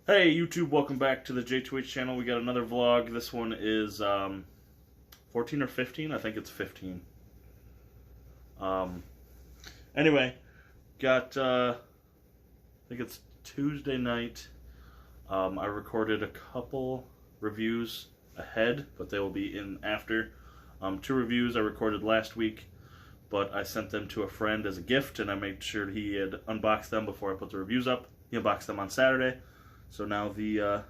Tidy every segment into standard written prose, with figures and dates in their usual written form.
Hey YouTube, welcome back to the JTwoH channel. We got another vlog. This one is 14 or 15? I think it's 15. Um, anyway, got, I think it's Tuesday night. I recorded a couple reviews ahead, but they will be in after. Two reviews I recorded last week, but I sent them to a friend as a gift, and I made sure he had unboxed them before I put the reviews up. He unboxed them on Saturday. So now the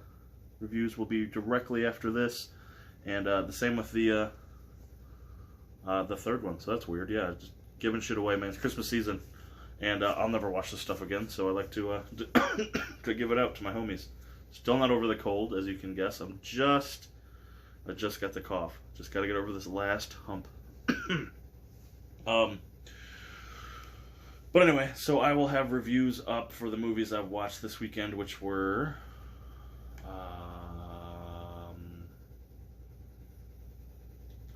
reviews will be directly after this, and the same with the third one. So that's weird. Yeah, just giving shit away, man. It's Christmas season, and I'll never watch this stuff again. So I like to to give it out to my homies. Still not over the cold, as you can guess. I just got the cough. Just got to get over this last hump. But anyway, so I will have reviews up for the movies I've watched this weekend, which were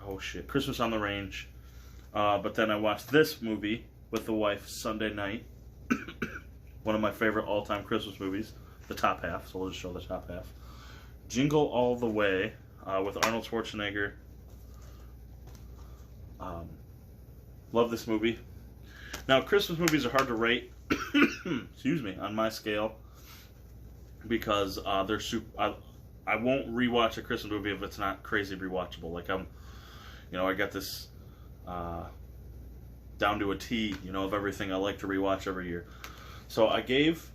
oh shit, Christmas on the Range. But then I watched this movie with the wife Sunday night. One of my favorite all-time Christmas movies, the top half. So we'll just show the top half. Jingle All The Way with Arnold Schwarzenegger. Love this movie. Now, Christmas movies are hard to rate, excuse me, on my scale, because they're super. I won't rewatch a Christmas movie if it's not crazy rewatchable. Like I got this down to a T, of everything I like to rewatch every year. So I gave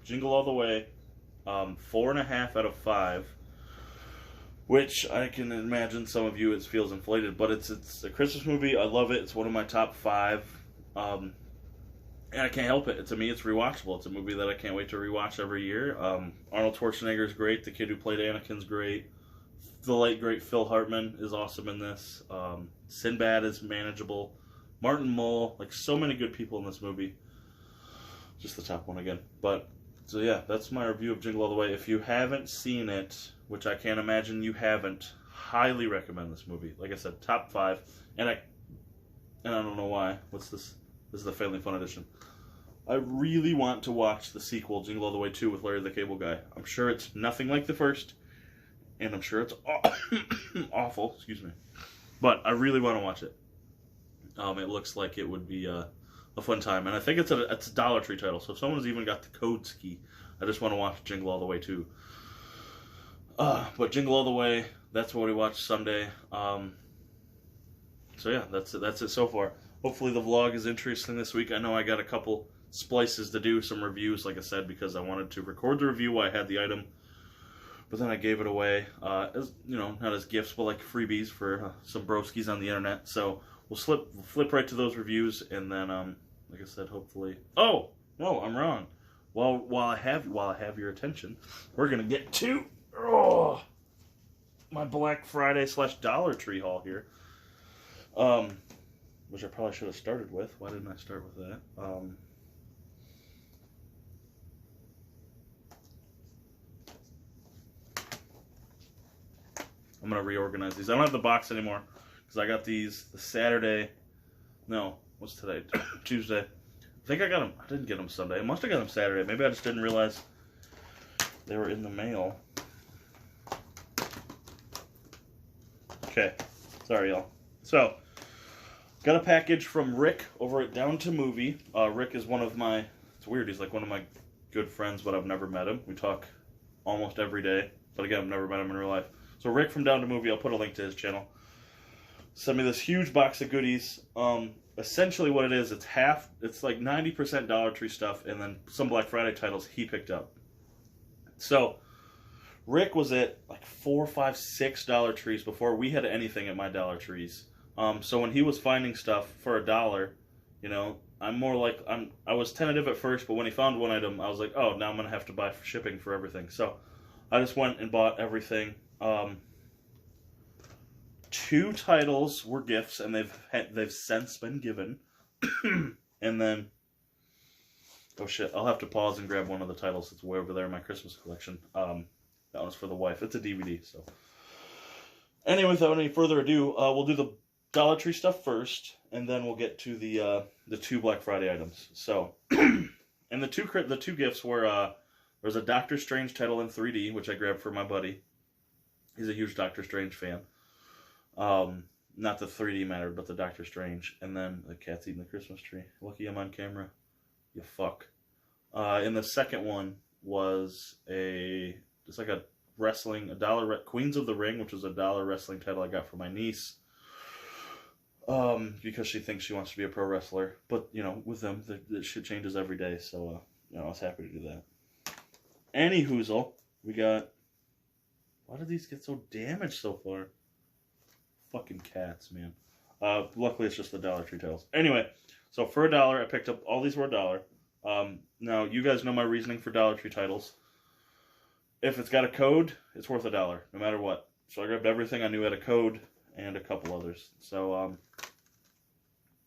Jingle All the Way 4.5 out of 5. Which I can imagine some of you it feels inflated, but it's a Christmas movie. I love it. It's one of my top 5, and I can't help it. To me, it's rewatchable. It's a movie that I can't wait to rewatch every year. Arnold Schwarzenegger is great. The kid who played Anakin's great. The late great Phil Hartman is awesome in this. Sinbad is manageable. Martin Mull, like so many good people in this movie. Just the top one again, but. So yeah, that's my review of Jingle All The Way. If you haven't seen it, which I can't imagine you haven't, highly recommend this movie. Like I said, top 5. And I don't know why. What's this? This is the Family Fun edition. I really want to watch the sequel, Jingle All The Way 2, with Larry the Cable Guy. I'm sure it's nothing like the first, and I'm sure it's awful. Excuse me, but I really want to watch it. It looks like it would be a fun time, and I think it's a Dollar Tree title. So if someone's even got the code ski, I just want to watch Jingle All The Way too. But Jingle All The Way, that's what we watched Sunday. So yeah, that's it so far. Hopefully the vlog is interesting this week. I know I got a couple splices to do, some reviews, like I said, because I wanted to record the review while I had the item. But then I gave it away, as not as gifts, but like freebies for some broskies on the internet. So we'll flip right to those reviews, and then like I said, hopefully. Oh no, I'm wrong. While I have your attention, we're gonna get to my Black Friday / Dollar Tree haul here. Which I probably should have started with. Why didn't I start with that? I'm gonna reorganize these. I don't have the box anymore because I got these the Saturday. No, what's today? Tuesday. I think I got them. I didn't get them Sunday. I must have got them Saturday. Maybe I just didn't realize they were in the mail. Okay. Sorry, y'all. So, got a package from Rick over at DownToMovie. Rick is one of my... It's weird. He's like one of my good friends, but I've never met him. We talk almost every day. But again, I've never met him in real life. So Rick from DownToMovie, I'll put a link to his channel. Sent me this huge box of goodies. Essentially what it is, it's like 90% Dollar Tree stuff, and then some Black Friday titles he picked up. So, Rick was at like 4, 5, 6 Dollar Trees before we had anything at my Dollar Trees. So when he was finding stuff for $1, I'm more like, I was tentative at first, but when he found one item, I was like, oh, now I'm going to have to buy shipping for everything. So, I just went and bought everything. 2 titles were gifts, and they've since been given. And then, oh shit, I'll have to pause and grab one of the titles that's way over there in my Christmas collection. That one's for the wife. It's a DVD, so. Anyway, without any further ado, we'll do the Dollar Tree stuff first, and then we'll get to the 2 Black Friday items. So, and the two gifts were There's a Doctor Strange title in 3D, which I grabbed for my buddy. He's a huge Doctor Strange fan. Not the 3D mattered, but the Doctor Strange. And then the cat's eating the Christmas tree. Lucky I'm on camera. You fuck. And the second one was just like a wrestling, Queens of the Ring, which was a $1 wrestling title I got for my niece. Because she thinks she wants to be a pro wrestler. But, you know, with them, the shit changes every day. So, you know, I was happy to do that. Anyhoozle, we got... Why did these get so damaged so far? Fucking cats, man. Luckily, it's just the Dollar Tree titles. Anyway, so for $1, I picked up... All these were $1. Now, you guys know my reasoning for Dollar Tree titles. If it's got a code, it's worth $1, no matter what. So I grabbed everything I knew had a code and a couple others. So,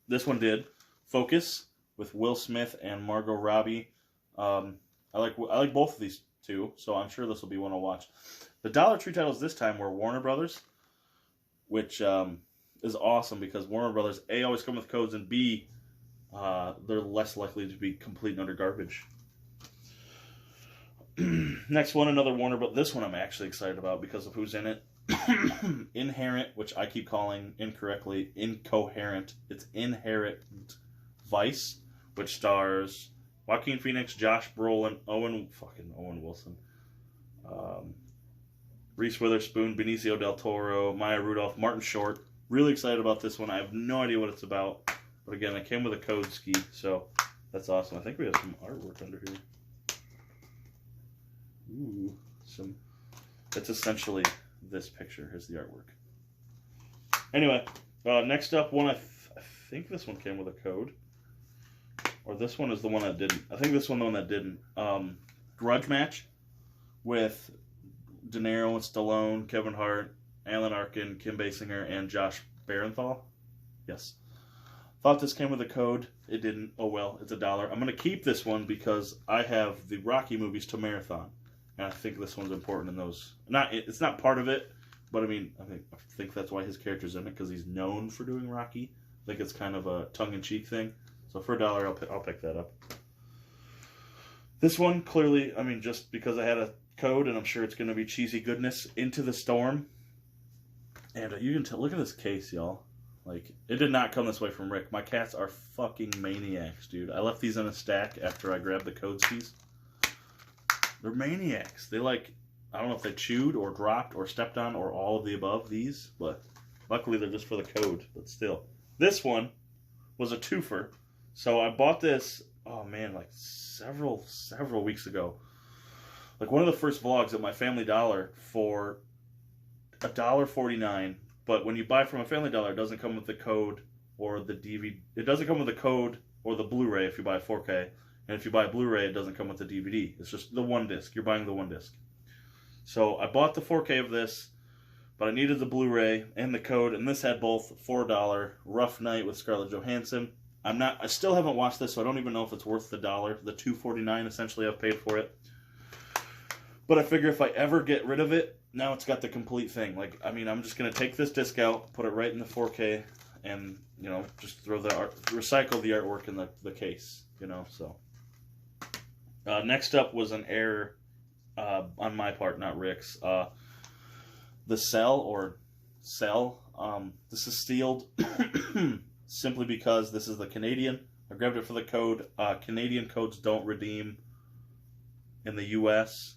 this one did. Focus with Will Smith and Margot Robbie. I like both of these two, so I'm sure this will be one I'll watch. The Dollar Tree titles this time were Warner Brothers, which is awesome because Warner Brothers, A, always come with codes, and B, they're less likely to be complete and utter garbage. Next one, another Warner, but this one I'm actually excited about because of who's in it. Inherent, which I keep calling incorrectly incoherent. It's Inherent Vice, which stars Joaquin Phoenix, Josh Brolin, Owen Wilson, Reese Witherspoon, Benicio del Toro, Maya Rudolph, Martin Short. Really excited about this one. I have no idea what it's about, but again, it came with a code ski, so that's awesome. I think we have some artwork under here. Ooh, it's essentially this picture. Here's the artwork. Anyway, next up, I think this one came with a code. Or this one is the one that didn't. I think this one the one that didn't. Grudge Match with De Niro and Stallone, Kevin Hart, Alan Arkin, Kim Basinger, and Josh Barenthal. Yes. Thought this came with a code. It didn't. Oh well, it's $1. I'm going to keep this one because I have the Rocky movies to marathon. And I think this one's important in those. It's not part of it, but I mean, I think that's why his character's in it, because he's known for doing Rocky. I think it's kind of a tongue-in-cheek thing. So for $1, I'll pick that up. This one, clearly, I mean, just because I had a code, and I'm sure it's going to be cheesy goodness, Into the Storm. And you can tell, look at this case, y'all. Like, it did not come this way from Rick. My cats are fucking maniacs, dude. I left these in a stack after I grabbed the code skis. They're maniacs. They I don't know if they chewed or dropped or stepped on or all of the above, these, but luckily they're just for the code, but still. This one was a twofer. So I bought this, oh man, like several weeks ago. Like one of the first vlogs at my Family Dollar for $1.49. But when you buy from a Family Dollar, it doesn't come with the code or the DVD. It doesn't come with the code or the Blu-ray if you buy 4K. And if you buy a Blu-ray, it doesn't come with the DVD. It's just the one disc. You're buying the one disc. So I bought the 4K of this, but I needed the Blu-ray and the code, and this had both for $4. Rough Night with Scarlett Johansson. I still haven't watched this, so I don't even know if it's worth the $1. The $2.49 essentially I've paid for it. But I figure if I ever get rid of it, now it's got the complete thing. Like, I mean, I'm just gonna take this disc out, put it right in the 4K, and you know, just recycle the artwork in the case. You know, so. Next up was an error on my part, not Rick's. The Cell. This is sealed simply because this is the Canadian. I grabbed it for the code. Canadian codes don't redeem in the U.S.,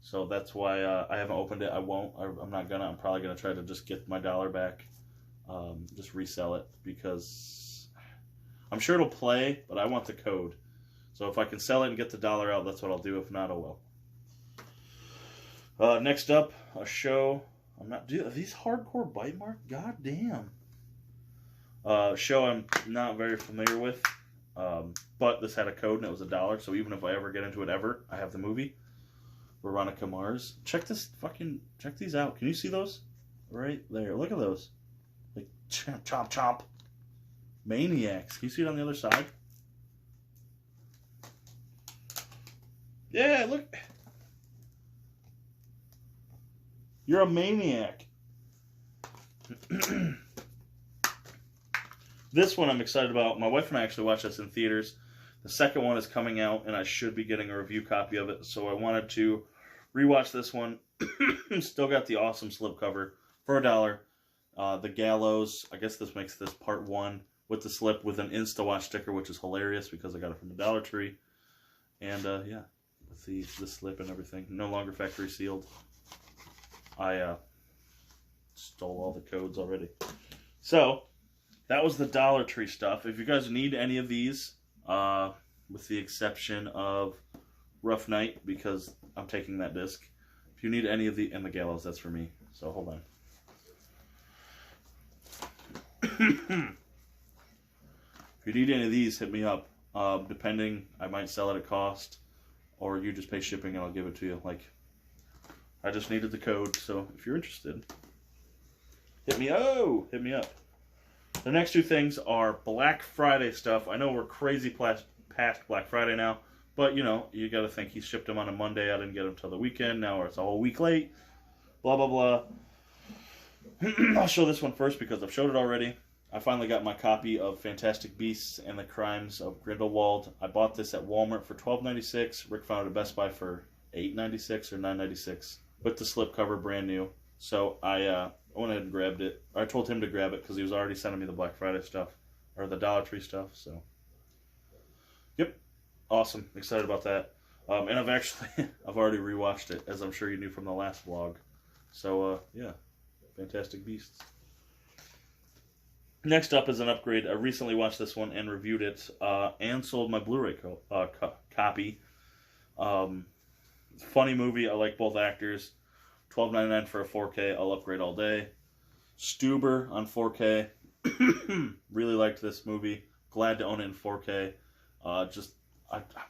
so that's why I haven't opened it. I won't. I'm not gonna. I'm probably gonna try to just get my $1 back. Just resell it because I'm sure it'll play, but I want the code. So if I can sell it and get the $1 out, that's what I'll do. If not, oh well. Next up, a show. Are these hardcore bite marks? God damn. Show I'm not very familiar with. But this had a code and it was $1. So even if I ever get into it I have the movie. Veronica Mars. Check these out. Can you see those? Right there. Look at those. Like chomp chomp chomp. Maniacs. Can you see it on the other side? Yeah, look. You're a maniac. This one I'm excited about. My wife and I actually watched this in theaters. The second one is coming out, and I should be getting a review copy of it. So I wanted to rewatch this one. Still got the awesome slipcover for $1. The Gallows, I guess this makes this part 1 with the slip with an InstaWatch sticker, which is hilarious because I got it from the Dollar Tree. And yeah, with the slip and everything. No longer factory sealed. I stole all the codes already. So, that was the Dollar Tree stuff. If you guys need any of these, with the exception of Rough Night, because I'm taking that disc. If you need any of the, and the Gallows, that's for me. So, hold on. If you need any of these, hit me up. Depending, I might sell it at cost, or you just pay shipping and I'll give it to you. Like, I just needed the code, so if you're interested, hit me up. The next two things are Black Friday stuff. I know we're crazy past Black Friday now, but you know, you got to think he shipped them on a Monday. I didn't get them till the weekend. Now it's all a week late. Blah, blah, blah. I'll show this one first because I've showed it already. I finally got my copy of Fantastic Beasts and the Crimes of Grindelwald. I bought this at Walmart for $12.96. Rick found it at Best Buy for $8.96 or $9.96 with the slipcover brand new. So I went ahead and grabbed it. I told him to grab it because he was already sending me the Black Friday stuff or the Dollar Tree stuff. So, yep, awesome, excited about that. And I've already rewatched it, as I'm sure you knew from the last vlog. So yeah, Fantastic Beasts. Next up is an upgrade. I recently watched this one and reviewed it, and sold my Blu-ray copy. Funny movie. I like both actors. $12.99 for a 4K. I'll upgrade all day. Stuber on 4K. Really liked this movie. Glad to own it in 4K.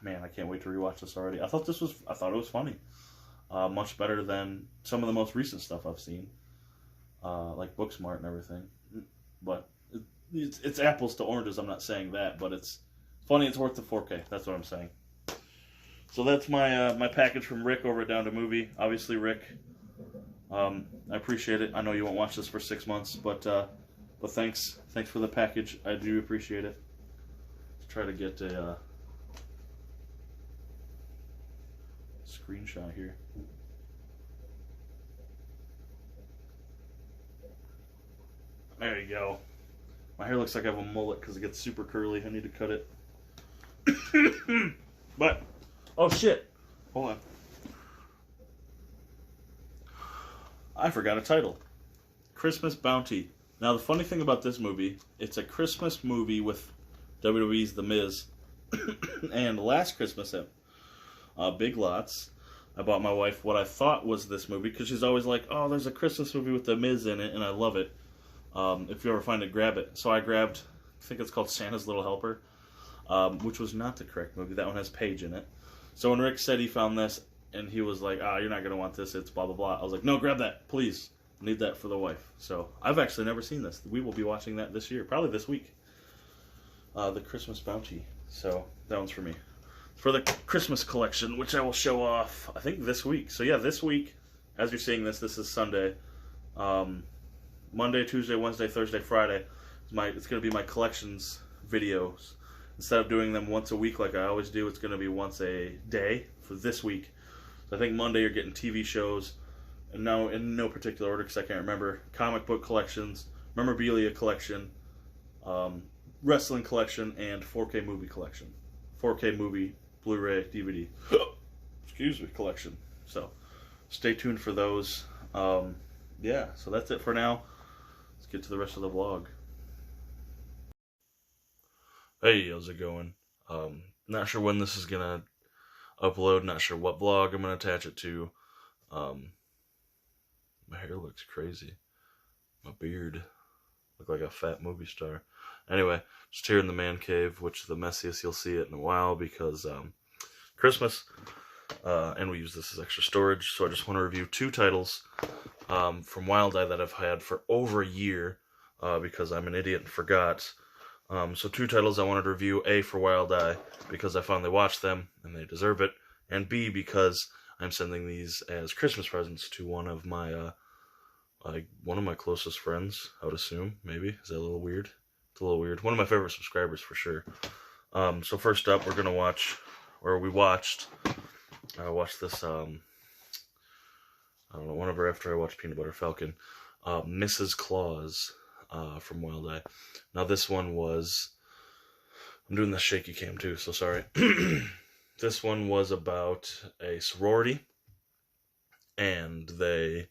Man, I can't wait to rewatch this already. I thought it was funny. Much better than some of the most recent stuff I've seen, like Booksmart and everything. But it's apples to oranges. I'm not saying that, but it's funny. It's worth the 4K. That's what I'm saying. So that's my my package from Rick over at DownToMovie. Obviously, Rick, I appreciate it. I know you won't watch this for 6 months, but thanks for the package. I do appreciate it. Let's try to get a screenshot here. There you go. My hair looks like I have a mullet because it gets super curly. I need to cut it. But, oh shit. Hold on. I forgot a title. Christmas Bounty. Now the funny thing about this movie, it's a Christmas movie with WWE's The Miz. And last Christmas at Big Lots, I bought my wife what I thought was this movie because she's always like, oh, there's a Christmas movie with The Miz in it, and I love it. If you ever find it, grab it. So I grabbed, I think it's called Santa's Little Helper, which was not the correct movie. That one has Paige in it. So when Rick said he found this, and he was like, you're not going to want this, it's blah, blah, blah. I was like, no, grab that, please. I need that for the wife. So I've actually never seen this. We will be watching that this year, probably this week. The Christmas Bounty. So that one's for me. For the Christmas collection, which I will show off, I think this week. So yeah, this week, as you're seeing this is Sunday. Monday, Tuesday, Wednesday, Thursday, Friday. It's going to be my collections videos. Instead of doing them once a week like I always do, it's going to be once a day for this week. So I think Monday you're getting TV shows, and now in no particular order because I can't remember. Comic book collections, memorabilia collection, wrestling collection, and 4K movie collection. 4K movie, Blu-ray, DVD, excuse me, collection. So stay tuned for those. Yeah, so that's it for now. Let's get to the rest of the vlog. Hey, how's it going? Not sure when this is gonna upload, not sure what vlog I'm gonna attach it to. My hair looks crazy. My beard look like a fat movie star. Anyway, just here in the man cave, which is the messiest you'll see it in a while because Christmas, and we use this as extra storage. So I just want to review two titles from Wild Eye that I've had for over a year because I'm an idiot and forgot. So two titles I wanted to review: A, for Wild Eye because I finally watched them and they deserve it, and B, because I'm sending these as Christmas presents to one of my closest friends. I would assume, maybe. Is that a little weird? It's a little weird. One of my favorite subscribers for sure. So first up, we're gonna watch, or we watched. I watched this. I don't know. Whenever after I watched Peanut Butter Falcon, Mrs. Claus from Wild Eye. Now this one was. I'm doing the shaky cam too, so sorry. This one was about a sorority, and they,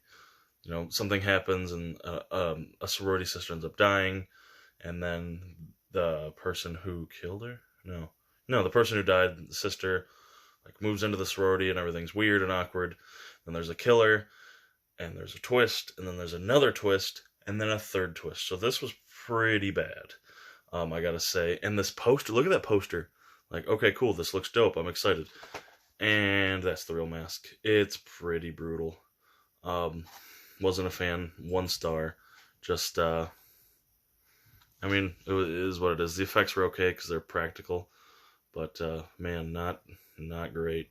something happens, and a sorority sister ends up dying, and then the person who killed her, the person who died, the sister, like moves into the sorority, and everything's weird and awkward. Then there's a killer, and there's a twist, and then there's another twist, and then a third twist. So this was pretty bad, I gotta say. And this poster, look at that poster. Like, okay, cool, this looks dope, I'm excited. And that's the real mask. It's pretty brutal. Wasn't a fan. 1 star. Just, I mean, it is what it is. The effects were okay because they're practical. But, man, not great.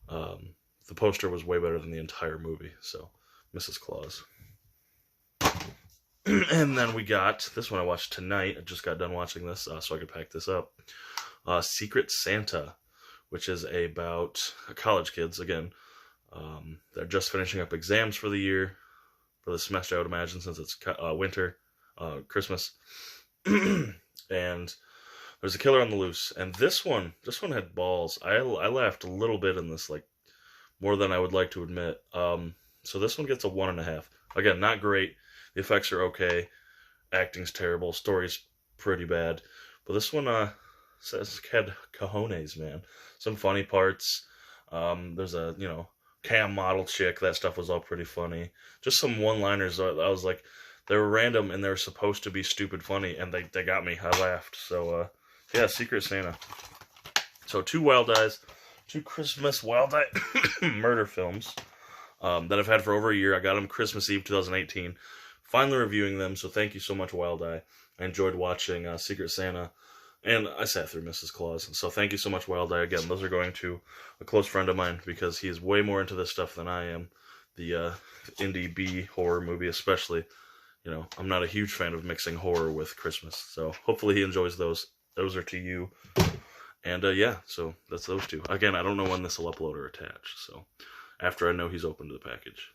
The poster was way better than the entire movie. So, Mrs. Claus. And then we got, this one I watched tonight. I just got done watching this so I could pack this up. Secret Santa, which is about college kids, again. They're just finishing up exams for the year, for the semester, I would imagine, since it's winter, Christmas. And there's a killer on the loose. And this one had balls. I laughed a little bit in this, like, more than I would like to admit. So this one gets a 1.5. Again, not great. The effects are okay. Acting's terrible. Story's pretty bad. But this one, says had cojones, man. Some funny parts. There's a, cam model chick. That stuff was all pretty funny. Just some one-liners. I was like, they were random and they were supposed to be stupid funny, and they got me. I laughed. So, yeah, Secret Santa. So 2 Wild Eyes. 2 Christmas Wild Eye murder films that I've had for over a year. I got them Christmas Eve 2018. Finally reviewing them, so thank you so much, Wild Eye. I enjoyed watching Secret Santa. And I sat through Mrs. Claus. So thank you so much, Wild Eye. Again, those are going to a close friend of mine because he is way more into this stuff than I am. The indie B horror movie especially. I'm not a huge fan of mixing horror with Christmas. So hopefully he enjoys those. Those are to you. And yeah, so that's those 2. Again, I don't know when this will upload or attach. So after I know he's open to the package.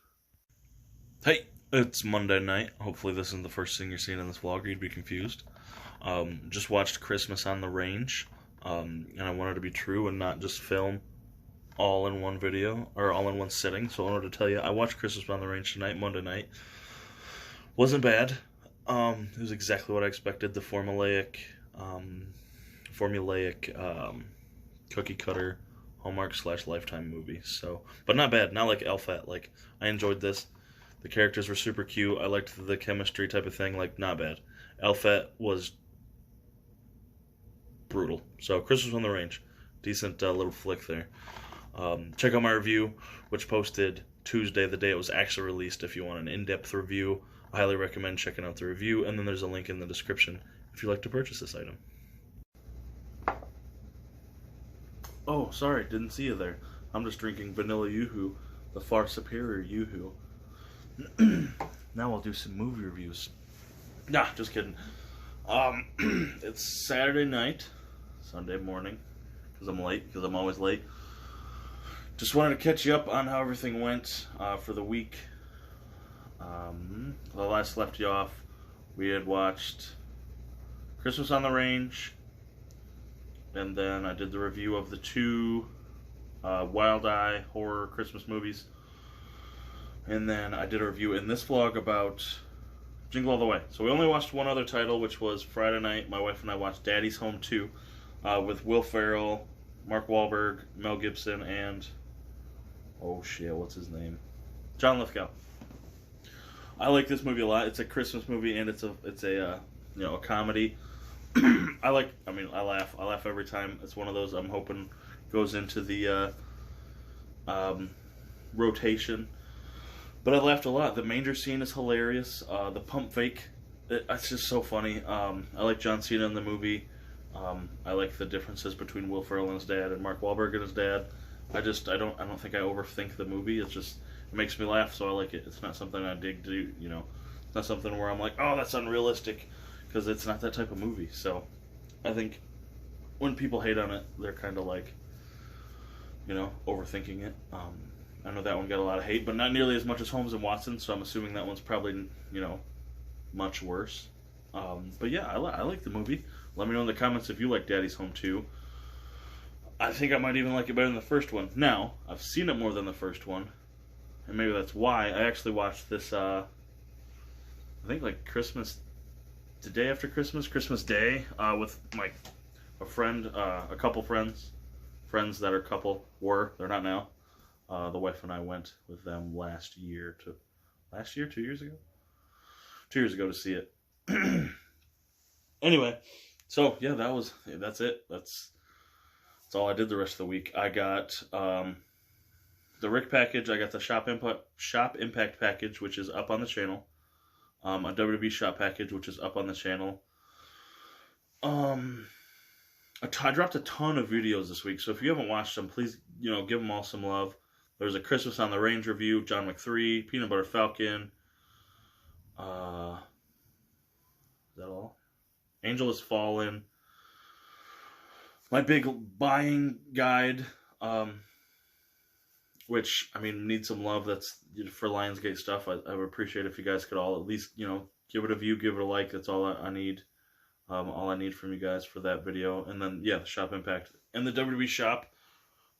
Hey, it's Monday night. Hopefully this isn't the first thing you're seeing in this vlog or you'd be confused. Just watched Christmas on the Range, and I wanted to be true and not just film all in one video, or all in one sitting, so I wanted to tell you, I watched Christmas on the Range tonight, Monday night. Wasn't bad. It was exactly what I expected, the formulaic, cookie cutter, Hallmark/Lifetime movie, so, but not bad, not like Elfette, like, I enjoyed this. The characters were super cute, I liked the chemistry type of thing, like, not bad. Elfette was brutal. So, Christmas on the Range. Decent little flick there. Check out my review, which posted Tuesday, the day it was actually released. If you want an in-depth review, I highly recommend checking out the review. And then there's a link in the description if you'd like to purchase this item. Oh, sorry, didn't see you there. I'm just drinking vanilla Yoo-Hoo, the far superior Yoo-Hoo. Now I'll do some movie reviews. Nah, just kidding. It's Saturday night, Sunday morning, because I'm late, because I'm always late. Just wanted to catch you up on how everything went for the week. The last left you off, we had watched Christmas on the Range, and then I did the review of the 2 Wild Eye horror Christmas movies. And then I did a review in this vlog about Jingle All The Way. So we only watched one other title, which was Friday night. My wife and I watched Daddy's Home 2 with Will Ferrell, Mark Wahlberg, Mel Gibson, and, oh shit, what's his name? John Lithgow. I like this movie a lot. It's a Christmas movie, and it's a comedy. I laugh. I laugh every time. It's one of those I'm hoping goes into the rotation. But I laughed a lot. The manger scene is hilarious. The pump fake, it's just so funny. I like John Cena in the movie. I like the differences between Will Ferrell and his dad and Mark Wahlberg and his dad. I don't think I overthink the movie. It makes me laugh, so I like it. It's not something I dig to do, It's not something where I'm like, oh, that's unrealistic, because it's not that type of movie. So I think when people hate on it, they're kind of like, you know, overthinking it. I know that one got a lot of hate, but not nearly as much as Holmes and Watson, so I'm assuming that one's probably, you know, much worse. But yeah, I like the movie. Let me know in the comments if you like Daddy's Home too. I think I might even like it better than the first one. Now, I've seen it more than the first one, and maybe that's why. I actually watched this, I think like Christmas, the day after Christmas Day, with a friend, a couple friends that are couple, they're not now. The wife and I went with them 2 years ago? 2 years ago to see it. Anyway, so yeah, that's it. That's all I did the rest of the week. I got the Rick package. I got the Shop Impact package, which is up on the channel. A WWE Shop package, which is up on the channel. I dropped a ton of videos this week, so if you haven't watched them, please, you know, give them all some love. There's a Christmas on the Range review, John Wick 3, Peanut Butter Falcon. Is that all? Angel Has Fallen. My big buying guide, which, I mean, needs some love. That's for Lionsgate stuff. I would appreciate if you guys could all at least, you know, give it a view, give it a like. That's all I need. All I need from you guys for that video. And then, yeah, the Shop Impact. And the WWE Shop,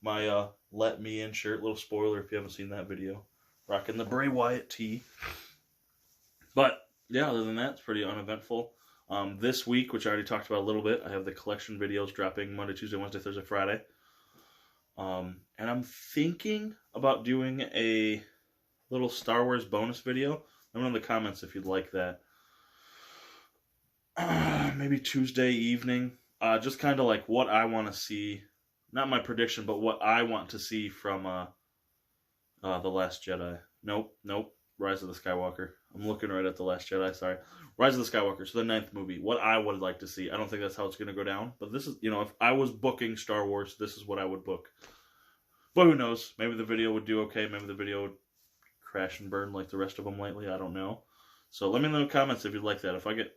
my Let Me In shirt. Little spoiler if you haven't seen that video. Rocking the Bray Wyatt tee. But, yeah, other than that, it's pretty uneventful. This week, which I already talked about a little bit, I have the collection videos dropping Monday, Tuesday, Wednesday, Thursday, Friday. And I'm thinking about doing a little Star Wars bonus video. Let me know in the comments if you'd like that. Maybe Tuesday evening. Just kind of like what I want to see. Not my prediction, but what I want to see from The Last Jedi. Nope. Rise of the Skywalker. I'm looking right at The Last Jedi, sorry. Rise of the Skywalker, so the 9th movie. What I would like to see. I don't think that's how it's going to go down. But this is, you know, if I was booking Star Wars, this is what I would book. But who knows? Maybe the video would do okay. Maybe the video would crash and burn like the rest of them lately. I don't know. So let me know in the comments if you'd like that. If I get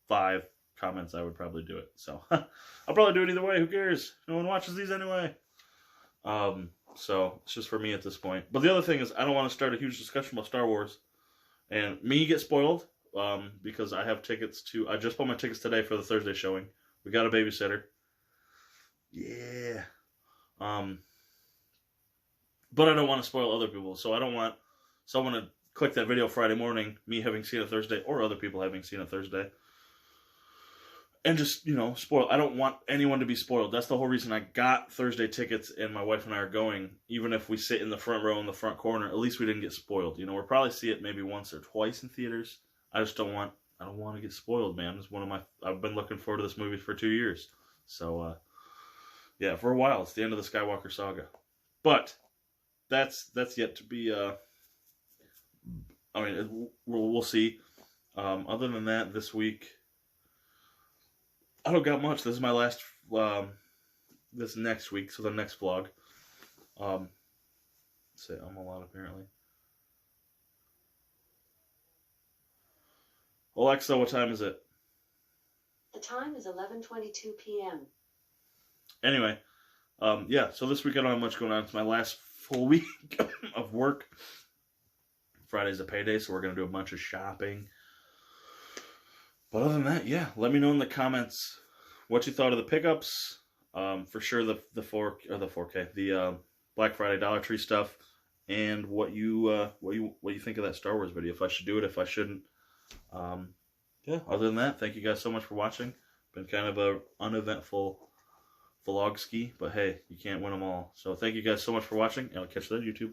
5 comments, I would probably do it. So I'll probably do it either way. Who cares? No one watches these anyway. So it's just for me at this point. But the other thing is, I don't want to start a huge discussion about Star Wars and me get spoiled, because I have tickets to, I just bought my tickets today for the Thursday showing. We got a babysitter. Yeah. But I don't want to spoil other people, so I don't want someone to click that video Friday morning, me having seen it Thursday, or other people having seen it Thursday, and just, you know, spoil. I don't want anyone to be spoiled. That's the whole reason I got Thursday tickets, and my wife and I are going. Even if we sit in the front row in the front corner, at least we didn't get spoiled. You know, we'll probably see it maybe once or twice in theaters. I just don't want, I don't want to get spoiled, man. It's one of my, I've been looking forward to this movie for 2 years. So, yeah, for a while, it's the end of the Skywalker saga. But that's yet to be, I mean, we'll see. Other than that, this week, I don't got much. This is my last, this next week, so the next vlog. Say I'm a lot, apparently. Alexa, what time is it? The time is 11:22 p.m. Anyway, yeah, so this week I don't have much going on. It's my last full week of work. Friday's a payday, so we're going to do a bunch of shopping. But other than that, yeah, let me know in the comments what you thought of the pickups. For sure, the 4K, the Black Friday Dollar Tree stuff, and what you think of that Star Wars video. If I should do it, if I shouldn't. Yeah. Other than that, thank you guys so much for watching. Been kind of a uneventful vlog ski, but hey, you can't win them all. So thank you guys so much for watching, and I'll catch you later, YouTube.